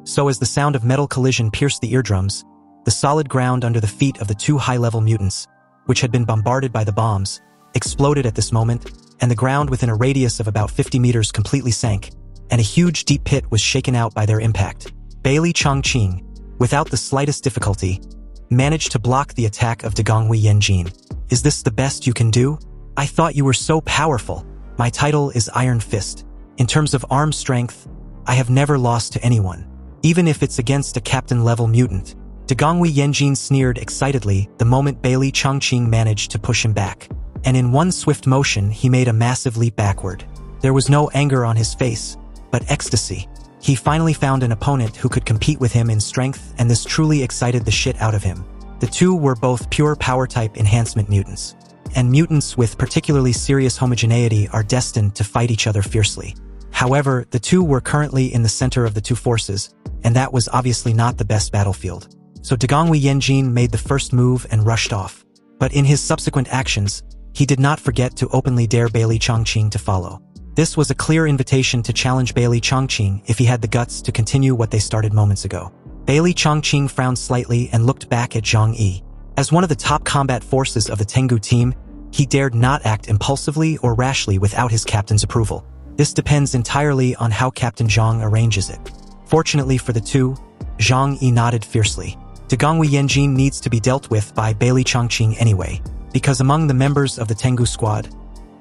So as the sound of metal collision pierced the eardrums, the solid ground under the feet of the two high-level mutants, which had been bombarded by the bombs, exploded at this moment, and the ground within a radius of about 50 meters completely sank, and a huge deep pit was shaken out by their impact. Bailey Chongqing, without the slightest difficulty, managed to block the attack of Dagonghui Yanjin. Is this the best you can do? I thought you were so powerful. My title is Iron Fist. In terms of arm strength, I have never lost to anyone, even if it's against a captain-level mutant. Dagonghui Yanjin sneered excitedly the moment Bailey Chongqing managed to push him back, and in one swift motion he made a massive leap backward. There was no anger on his face, but ecstasy. He finally found an opponent who could compete with him in strength, and this truly excited the shit out of him. The two were both pure power-type enhancement mutants, and mutants with particularly serious homogeneity are destined to fight each other fiercely. However, the two were currently in the center of the two forces, and that was obviously not the best battlefield. So Dagonghui Yanjin made the first move and rushed off. But in his subsequent actions, he did not forget to openly dare Bailey Chongqing to follow. This was a clear invitation to challenge Bailey Chongqing if he had the guts to continue what they started moments ago. Bailey Chongqing frowned slightly and looked back at Zhang Yi. As one of the top combat forces of the Tengu team, he dared not act impulsively or rashly without his captain's approval. This depends entirely on how Captain Zhang arranges it. Fortunately for the two, Zhang Yi nodded fiercely. Dagonghui Yanjin needs to be dealt with by Bailey Chongqing anyway, because among the members of the Tengu squad,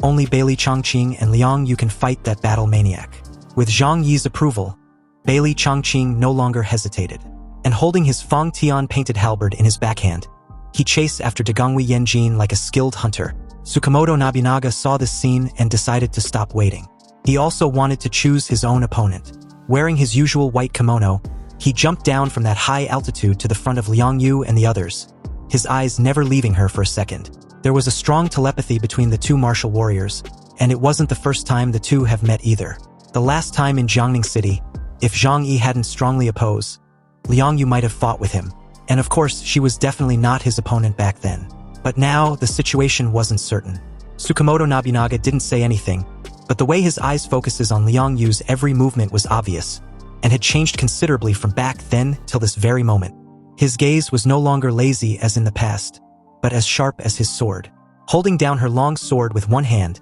only Bailey Chongqing and Liang Yu can fight that battle maniac. With Zhang Yi's approval, Bailey Chongqing no longer hesitated, and holding his Feng Tian painted halberd in his backhand, he chased after Dagonghui Yanjin like a skilled hunter. Tsukamoto Nobunaga saw this scene and decided to stop waiting. He also wanted to choose his own opponent. Wearing his usual white kimono, he jumped down from that high altitude to the front of Liang Yu and the others, his eyes never leaving her for a second. There was a strong telepathy between the two martial warriors, and it wasn't the first time the two have met either. The last time in Jiangning City, if Zhang Yi hadn't strongly opposed, Liang Yu might have fought with him. And of course, she was definitely not his opponent back then. But now, the situation wasn't certain. Tsukamoto Nobunaga didn't say anything, but the way his eyes focuses on Liang Yu's every movement was obvious, and had changed considerably from back then till this very moment. His gaze was no longer lazy as in the past, but as sharp as his sword. Holding down her long sword with one hand,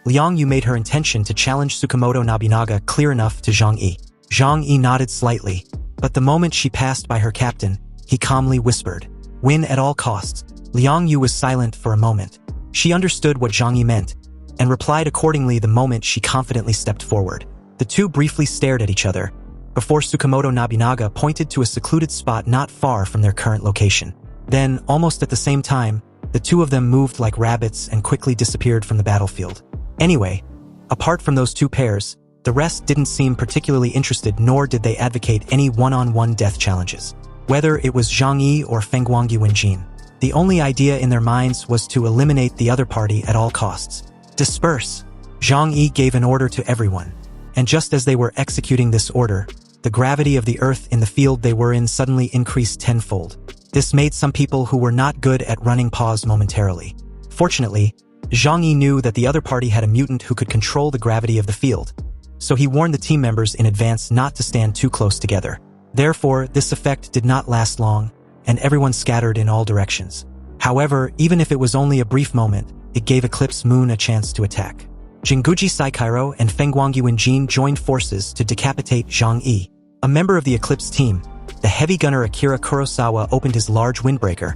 Liang Yu made her intention to challenge Tsukamoto Nobunaga clear enough to Zhang Yi. Zhang Yi nodded slightly, but the moment she passed by her captain, he calmly whispered, "Win at all costs." Liang Yu was silent for a moment. She understood what Zhang Yi meant, and replied accordingly the moment she confidently stepped forward. The two briefly stared at each other, before Tsukamoto Nobunaga pointed to a secluded spot not far from their current location. Then, almost at the same time, the two of them moved like rabbits and quickly disappeared from the battlefield. Anyway, apart from those two pairs, the rest didn't seem particularly interested, nor did they advocate any one-on-one death challenges. Whether it was Zhang Yi or Fengguangyu Wenjin, the only idea in their minds was to eliminate the other party at all costs. Disperse! Zhang Yi gave an order to everyone, and just as they were executing this order, the gravity of the earth in the field they were in suddenly increased tenfold. This made some people who were not good at running pause momentarily. Fortunately, Zhang Yi knew that the other party had a mutant who could control the gravity of the field, so he warned the team members in advance not to stand too close together. Therefore, this effect did not last long, and everyone scattered in all directions. However, even if it was only a brief moment, it gave Eclipse Moon a chance to attack. Jinguji Saikairo and Fengguangyu Wenjin joined forces to decapitate Zhang Yi. A member of the Eclipse team, the heavy gunner Akira Kurosawa opened his large windbreaker,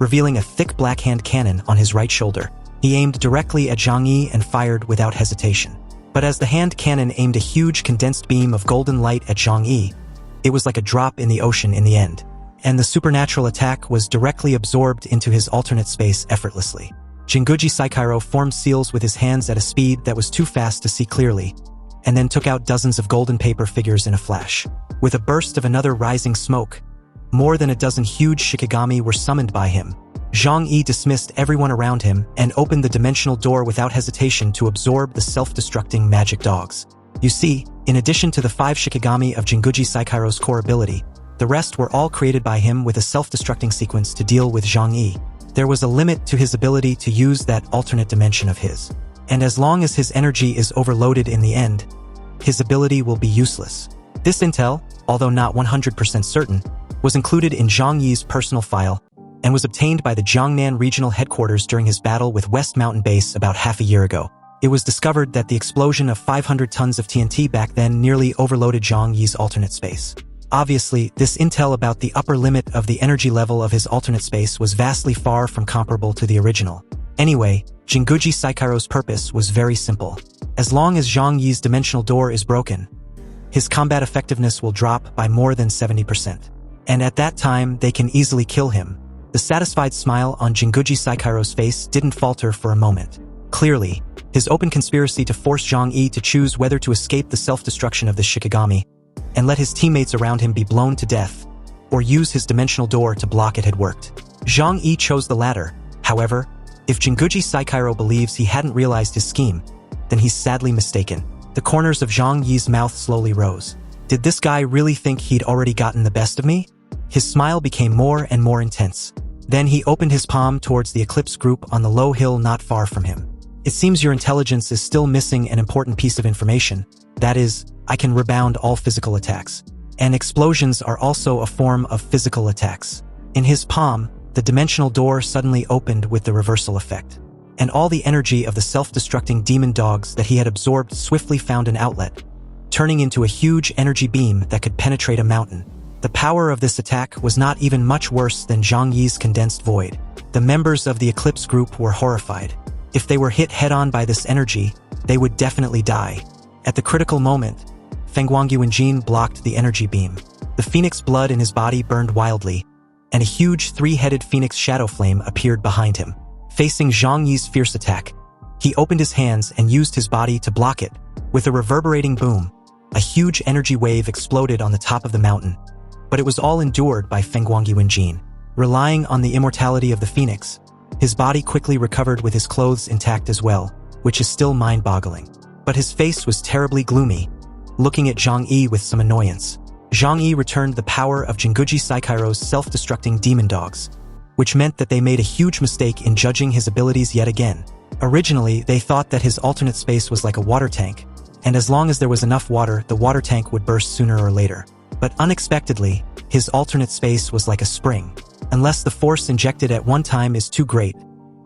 revealing a thick black hand cannon on his right shoulder. He aimed directly at Zhang Yi and fired without hesitation. But as the hand cannon aimed a huge condensed beam of golden light at Zhang Yi, it was like a drop in the ocean in the end, and the supernatural attack was directly absorbed into his alternate space effortlessly. Jinguji Saikairo formed seals with his hands at a speed that was too fast to see clearly, and then took out dozens of golden paper figures in a flash. With a burst of another rising smoke, more than a dozen huge shikigami were summoned by him. Zhang Yi dismissed everyone around him and opened the dimensional door without hesitation to absorb the self-destructing magic dogs. You see, in addition to the 5 shikigami of Jinguji Saikairo's core ability, the rest were all created by him with a self-destructing sequence to deal with Zhang Yi. There was a limit to his ability to use that alternate dimension of his. And as long as his energy is overloaded in the end, his ability will be useless. This intel, although not 100% certain, was included in Zhang Yi's personal file and was obtained by the Jiangnan Regional Headquarters during his battle with West Mountain Base about half a year ago. It was discovered that the explosion of 500 tons of TNT back then nearly overloaded Zhang Yi's alternate space. Obviously, this intel about the upper limit of the energy level of his alternate space was vastly far from comparable to the original. Anyway, Jinguji Saikairo's purpose was very simple. As long as Zhang Yi's dimensional door is broken, his combat effectiveness will drop by more than 70%. And at that time, they can easily kill him. The satisfied smile on Jinguji Saikairo's face didn't falter for a moment. Clearly, his open conspiracy to force Zhang Yi to choose whether to escape the self-destruction of the Shikigami and let his teammates around him be blown to death, or use his dimensional door to block it had worked. Zhang Yi chose the latter. However, if Jinguji Saikairo believes he hadn't realized his scheme, then he's sadly mistaken. The corners of Zhang Yi's mouth slowly rose. Did this guy really think he'd already gotten the best of me? His smile became more and more intense. Then he opened his palm towards the Eclipse group on the low hill not far from him. It seems your intelligence is still missing an important piece of information. That is, I can rebound all physical attacks. And explosions are also a form of physical attacks. In his palm, the dimensional door suddenly opened with the reversal effect. And all the energy of the self-destructing demon dogs that he had absorbed swiftly found an outlet, turning into a huge energy beam that could penetrate a mountain. The power of this attack was not even much worse than Zhang Yi's condensed void. The members of the Eclipse group were horrified. If they were hit head-on by this energy, they would definitely die. At the critical moment, Feng Guangyuanjin blocked the energy beam. The phoenix blood in his body burned wildly, and a huge three-headed phoenix shadow flame appeared behind him. Facing Zhang Yi's fierce attack, he opened his hands and used his body to block it. With a reverberating boom, a huge energy wave exploded on the top of the mountain. But it was all endured by Feng Guangyuanjin. Relying on the immortality of the phoenix, his body quickly recovered with his clothes intact as well, which is still mind-boggling. But his face was terribly gloomy, looking at Zhang Yi with some annoyance. Zhang Yi returned the power of Jinguji Saikairo's self-destructing demon dogs, which meant that they made a huge mistake in judging his abilities yet again. Originally, they thought that his alternate space was like a water tank, and as long as there was enough water, the water tank would burst sooner or later. But unexpectedly, his alternate space was like a spring, unless the force injected at one time is too great,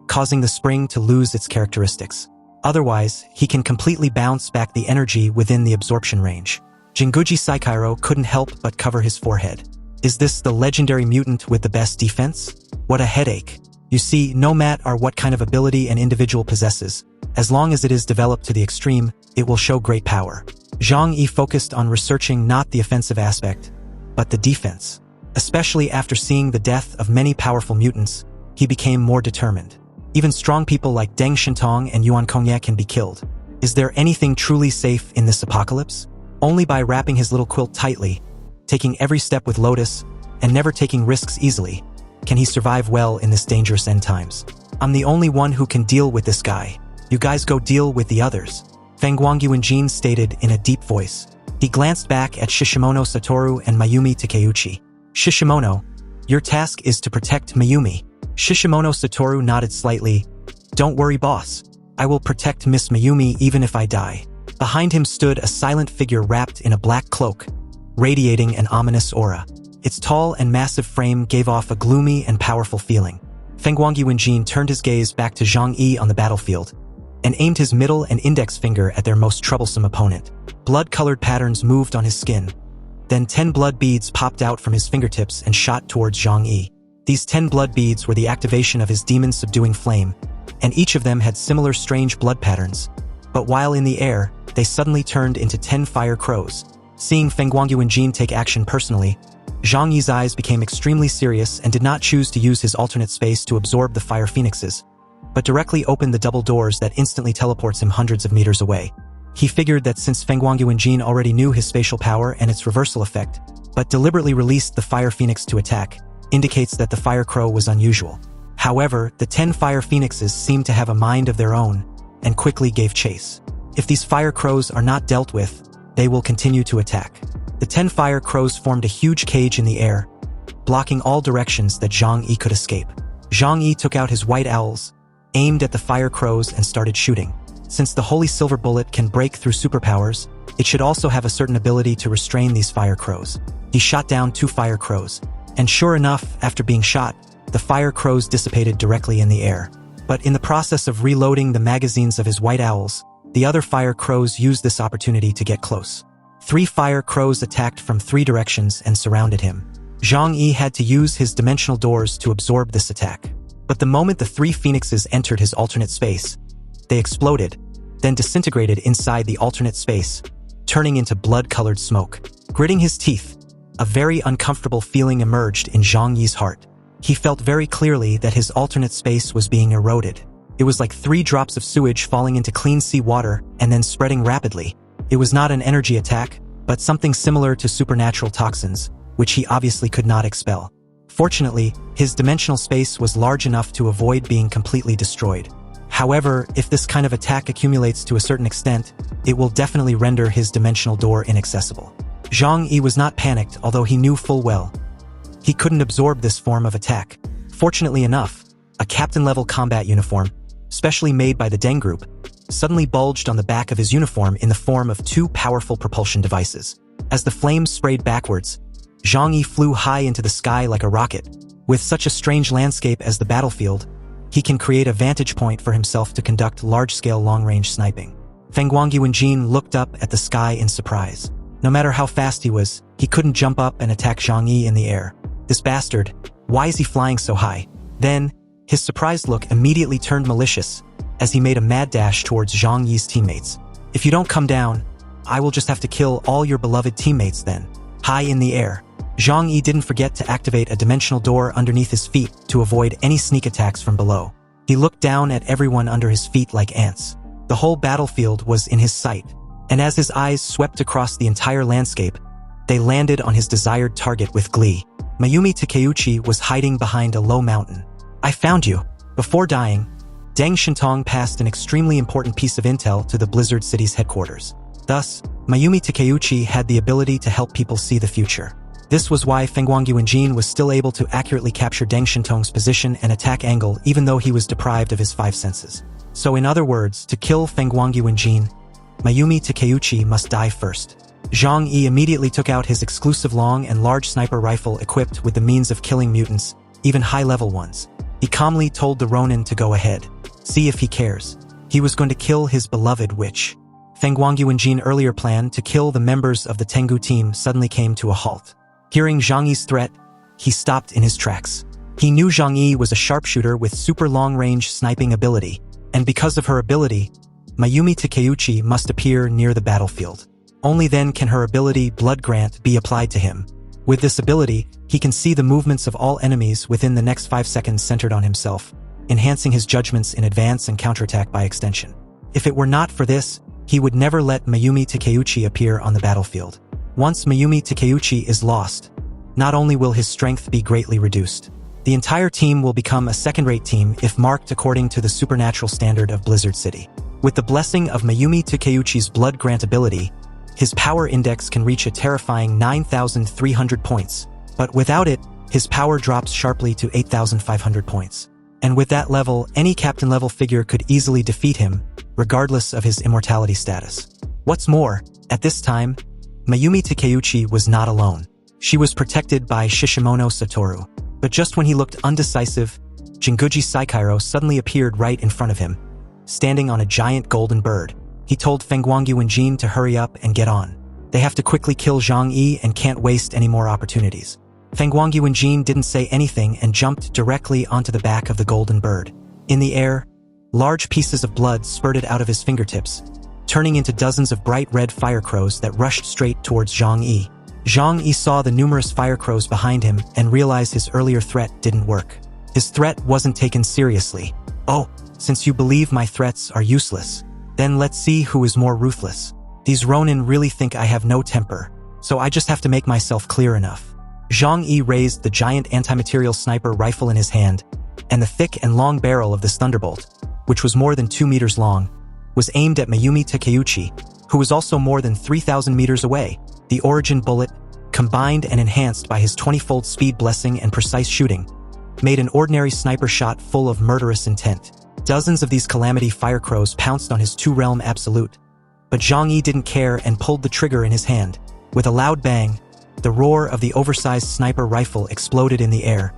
causing the spring to lose its characteristics. Otherwise, he can completely bounce back the energy within the absorption range. Jinguji Saikairo couldn't help but cover his forehead. Is this the legendary mutant with the best defense? What a headache. You see, no matter what kind of ability an individual possesses, as long as it is developed to the extreme, it will show great power. Zhang Yi focused on researching not the offensive aspect, but the defense. Especially after seeing the death of many powerful mutants, he became more determined. Even strong people like Deng Shintong and Yuan Kongye can be killed. Is there anything truly safe in this apocalypse? Only by wrapping his little quilt tightly, taking every step with lotus, and never taking risks easily, can he survive well in this dangerous end times. I'm the only one who can deal with this guy. You guys go deal with the others, Feng Guangyuanjin stated in a deep voice. He glanced back at Shishimono Satoru and Mayumi Takeuchi. Shishimono, your task is to protect Mayumi. Shishimono Satoru nodded slightly. Don't worry, boss. I will protect Miss Mayumi even if I die. Behind him stood a silent figure wrapped in a black cloak, radiating an ominous aura. Its tall and massive frame gave off a gloomy and powerful feeling. Feng Guangyuanjin turned his gaze back to Zhang Yi on the battlefield, and aimed his middle and index finger at their most troublesome opponent. Blood-colored patterns moved on his skin. Then 10 blood beads popped out from his fingertips and shot towards Zhang Yi. These 10 blood beads were the activation of his demon-subduing flame, and each of them had similar strange blood patterns. But while in the air, they suddenly turned into 10 fire crows. Seeing Feng Guangyuanjin take action personally, Zhang Yi's eyes became extremely serious and did not choose to use his alternate space to absorb the fire phoenixes, but directly opened the double doors that instantly teleports him hundreds of meters away. He figured that since Feng Guangyuanjin already knew his spatial power and its reversal effect, but deliberately released the fire phoenix to attack, indicates that the fire crow was unusual. However, the 10 fire phoenixes seemed to have a mind of their own, and quickly gave chase. If these fire crows are not dealt with, they will continue to attack. The 10 fire crows formed a huge cage in the air, blocking all directions that Zhang Yi could escape. Zhang Yi took out his white owls, aimed at the fire crows and started shooting. Since the holy silver bullet can break through superpowers, it should also have a certain ability to restrain these fire crows. He shot down 2 fire crows, and sure enough, after being shot, the fire crows dissipated directly in the air. But in the process of reloading the magazines of his white owls, the other fire crows used this opportunity to get close. 3 fire crows attacked from 3 directions and surrounded him. Zhang Yi had to use his dimensional doors to absorb this attack. But the moment the 3 phoenixes entered his alternate space, they exploded, then disintegrated inside the alternate space, turning into blood-colored smoke. Gritting his teeth, a very uncomfortable feeling emerged in Zhang Yi's heart. He felt very clearly that his alternate space was being eroded. It was like 3 drops of sewage falling into clean sea water and then spreading rapidly. It was not an energy attack, but something similar to supernatural toxins, which he obviously could not expel. Fortunately, his dimensional space was large enough to avoid being completely destroyed. However, if this kind of attack accumulates to a certain extent, it will definitely render his dimensional door inaccessible. Zhang Yi was not panicked, although he knew full well he couldn't absorb this form of attack. Fortunately enough, a captain-level combat uniform, specially made by the Deng Group, suddenly bulged on the back of his uniform in the form of 2 powerful propulsion devices. As the flames sprayed backwards, Zhang Yi flew high into the sky like a rocket. With such a strange landscape as the battlefield, he can create a vantage point for himself to conduct large-scale long-range sniping. Feng Guangyi looked up at the sky in surprise. No matter how fast he was, he couldn't jump up and attack Zhang Yi in the air. This bastard, why is he flying so high? Then, his surprised look immediately turned malicious as he made a mad dash towards Zhang Yi's teammates. If you don't come down, I will just have to kill all your beloved teammates then. High in the air, Zhang Yi didn't forget to activate a dimensional door underneath his feet to avoid any sneak attacks from below. He looked down at everyone under his feet like ants. The whole battlefield was in his sight, and as his eyes swept across the entire landscape, they landed on his desired target with glee. Mayumi Takeuchi was hiding behind a low mountain. I found you. Before dying, Deng Shintong passed an extremely important piece of intel to the Blizzard City's headquarters. Thus, Mayumi Takeuchi had the ability to help people see the future. This was why Feng Guangyi was still able to accurately capture Deng Shintong's position and attack angle even though he was deprived of his 5 senses. So in other words, to kill Feng Guangyi, Mayumi Takeuchi must die first. Zhang Yi immediately took out his exclusive long and large sniper rifle equipped with the means of killing mutants, even high-level ones. He calmly told the Ronin to go ahead. See if he cares. He was going to kill his beloved witch. Feng Guangyi earlier plan to kill the members of the Tengu team suddenly came to a halt. Hearing Zhang Yi's threat, he stopped in his tracks. He knew Zhang Yi was a sharpshooter with super long-range sniping ability, and because of her ability, Mayumi Takeuchi must appear near the battlefield. Only then can her ability Blood Grant be applied to him. With this ability, he can see the movements of all enemies within the next 5 seconds centered on himself, enhancing his judgments in advance and counterattack by extension. If it were not for this, he would never let Mayumi Takeuchi appear on the battlefield. Once Mayumi Takeuchi is lost, not only will his strength be greatly reduced, the entire team will become a second-rate team if marked according to the supernatural standard of Blizzard City. With the blessing of Mayumi Takeuchi's Blood Grant ability, his power index can reach a terrifying 9,300 points, but without it, his power drops sharply to 8,500 points. And with that level, any captain-level figure could easily defeat him, regardless of his immortality status. What's more, at this time, Mayumi Takeuchi was not alone. She was protected by Shishimono Satoru. But just when he looked undecisive, Jinguji Saikairo suddenly appeared right in front of him, standing on a giant golden bird. He told Feng Guangyi to hurry up and get on. They have to quickly kill Zhang Yi and can't waste any more opportunities. Feng Guangyi didn't say anything and jumped directly onto the back of the golden bird. In the air, large pieces of blood spurted out of his fingertips, turning into dozens of bright red fire crows that rushed straight towards Zhang Yi. Zhang Yi saw the numerous fire crows behind him and realized his earlier threat didn't work. His threat wasn't taken seriously. Oh, since you believe my threats are useless, then let's see who is more ruthless. These Ronin really think I have no temper, so I just have to make myself clear enough. Zhang Yi raised the giant anti-material sniper rifle in his hand, and the thick and long barrel of this thunderbolt, which was more than 2 meters long, was aimed at Mayumi Takeuchi, who was also more than 3,000 meters away. The origin bullet, combined and enhanced by his 20-fold speed blessing and precise shooting, made an ordinary sniper shot full of murderous intent. Dozens of these calamity fire crows pounced on his 2-realm absolute, But Zhang Yi didn't care and pulled the trigger in his hand. With a loud bang, the roar of the oversized sniper rifle exploded in the air,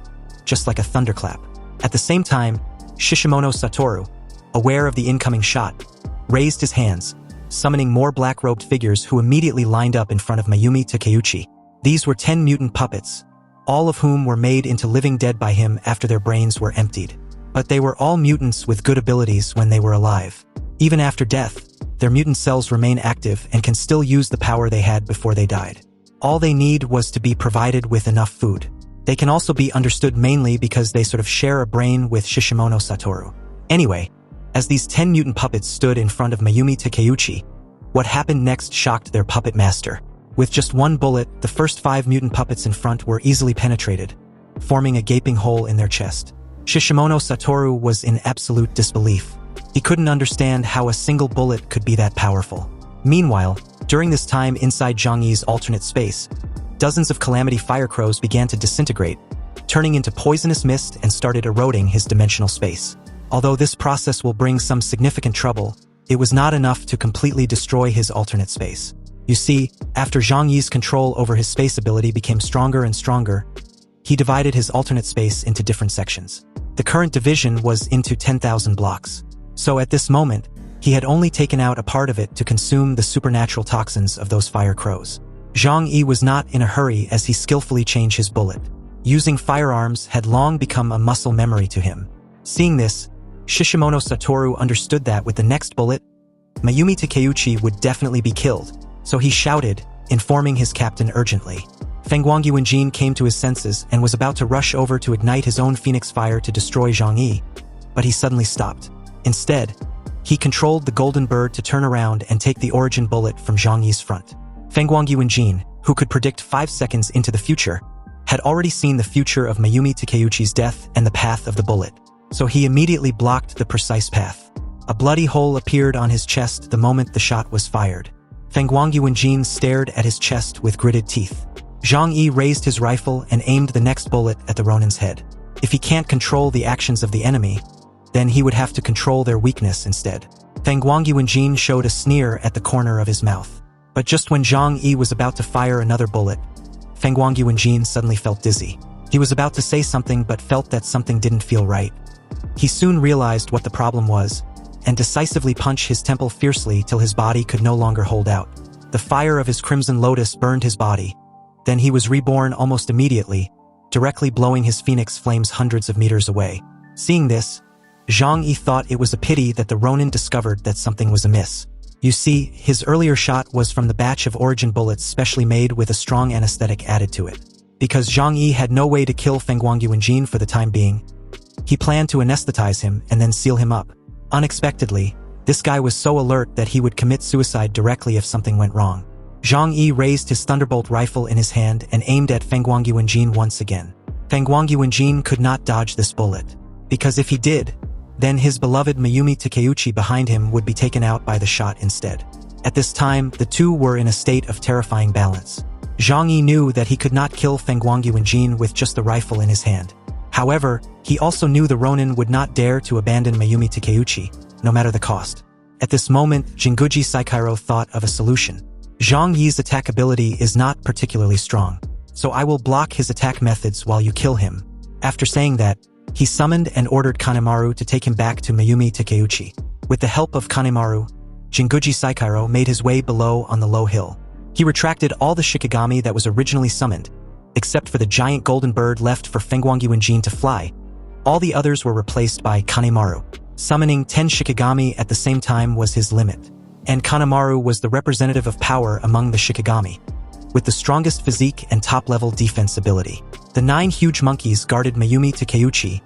just like a thunderclap. At the same time, Shishimono Satoru, aware of the incoming shot, raised his hands, summoning more black-robed figures who immediately lined up in front of Mayumi Takeuchi. These were 10 mutant puppets, all of whom were made into living dead by him after their brains were emptied. But they were all mutants with good abilities when they were alive. Even after death, their mutant cells remain active and can still use the power they had before they died. All they need was to be provided with enough food. They can also be understood mainly because they sort of share a brain with Shishimono Satoru. Anyway, as these 10 mutant puppets stood in front of Mayumi Takeuchi, what happened next shocked their puppet master. With just one bullet, the first 5 mutant puppets in front were easily penetrated, forming a gaping hole in their chest. Shishimono Satoru was in absolute disbelief. He couldn't understand how a single bullet could be that powerful. Meanwhile, during this time inside Zhang Yi's alternate space, dozens of Calamity Fire Crows began to disintegrate, turning into poisonous mist and started eroding his dimensional space. Although this process will bring some significant trouble, it was not enough to completely destroy his alternate space. You see, after Zhang Yi's control over his space ability became stronger and stronger, he divided his alternate space into different sections. The current division was into 10,000 blocks. So at this moment, he had only taken out a part of it to consume the supernatural toxins of those fire crows. Zhang Yi was not in a hurry as he skillfully changed his bullet. Using firearms had long become a muscle memory to him. Seeing this, Shishimono Satoru understood that with the next bullet, Mayumi Takeuchi would definitely be killed, so he shouted, informing his captain urgently. Fengguang Yuanjin came to his senses and was about to rush over to ignite his own phoenix fire to destroy Zhang Yi, but he suddenly stopped. Instead, he controlled the golden bird to turn around and take the origin bullet from Zhang Yi's front. Fengguang Yuanjin, who could predict 5 seconds into the future, had already seen the future of Mayumi Takeuchi's death and the path of the bullet, so he immediately blocked the precise path. A bloody hole appeared on his chest the moment the shot was fired. Fengguang Yuanjin stared at his chest with gritted teeth. Zhang Yi raised his rifle and aimed the next bullet at the Ronin's head. If he can't control the actions of the enemy, then he would have to control their weakness instead. Fengguang Yuanjin showed a sneer at the corner of his mouth. But just when Zhang Yi was about to fire another bullet, Fengguang Yuanjin suddenly felt dizzy. He was about to say something but felt that something didn't feel right. He soon realized what the problem was, and decisively punched his temple fiercely till his body could no longer hold out. The fire of his crimson lotus burned his body. Then he was reborn almost immediately, directly blowing his phoenix flames hundreds of meters away. Seeing this, Zhang Yi thought it was a pity that the Ronin discovered that something was amiss. You see, his earlier shot was from the batch of origin bullets specially made with a strong anesthetic added to it. Because Zhang Yi had no way to kill Fengguang Yuanjin for the time being, he planned to anesthetize him and then seal him up. Unexpectedly, this guy was so alert that he would commit suicide directly if something went wrong. Zhang Yi raised his thunderbolt rifle in his hand and aimed at Fengguang Yuanjin once again. Fengguang Yuanjin could not dodge this bullet, because if he did, then his beloved Mayumi Takeuchi behind him would be taken out by the shot instead. At this time, the two were in a state of terrifying balance. Zhang Yi knew that he could not kill Fengguang Yuanjin with just the rifle in his hand. However, he also knew the Ronin would not dare to abandon Mayumi Takeuchi, no matter the cost. At this moment, Jinguji Saikairo thought of a solution. Zhang Yi's attack ability is not particularly strong, so I will block his attack methods while you kill him. After saying that, he summoned and ordered Kanemaru to take him back to Mayumi Takeuchi. With the help of Kanemaru, Jinguji Saikairo made his way below on the low hill. He retracted all the Shikigami that was originally summoned, except for the giant golden bird left for Fengguang Yuanjin to fly. All the others were replaced by Kanemaru. Summoning 10 Shikigami at the same time was his limit, and Kanemaru was the representative of power among the Shikigami, with the strongest physique and top-level defense ability. The 9 huge monkeys guarded Mayumi Takeuchi,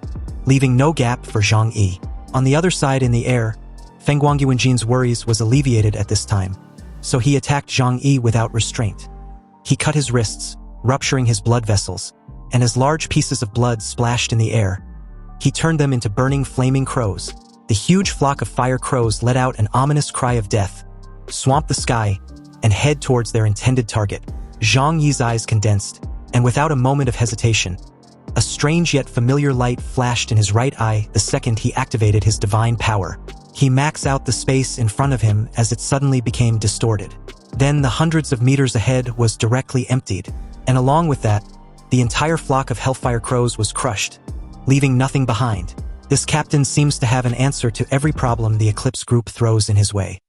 leaving no gap for Zhang Yi. On the other side in the air, Fengguang Yuanjin's worries was alleviated at this time, so he attacked Zhang Yi without restraint. He cut his wrists, rupturing his blood vessels, and as large pieces of blood splashed in the air, he turned them into burning flaming crows. The huge flock of fire crows let out an ominous cry of death, swamped the sky, and head towards their intended target. Zhang Yi's eyes condensed, and without a moment of hesitation, a strange yet familiar light flashed in his right eye the second he activated his divine power. He maxed out the space in front of him as it suddenly became distorted. Then the hundreds of meters ahead was directly emptied, and along with that, the entire flock of Hellfire Crows was crushed, leaving nothing behind. This captain seems to have an answer to every problem the Eclipse group throws in his way.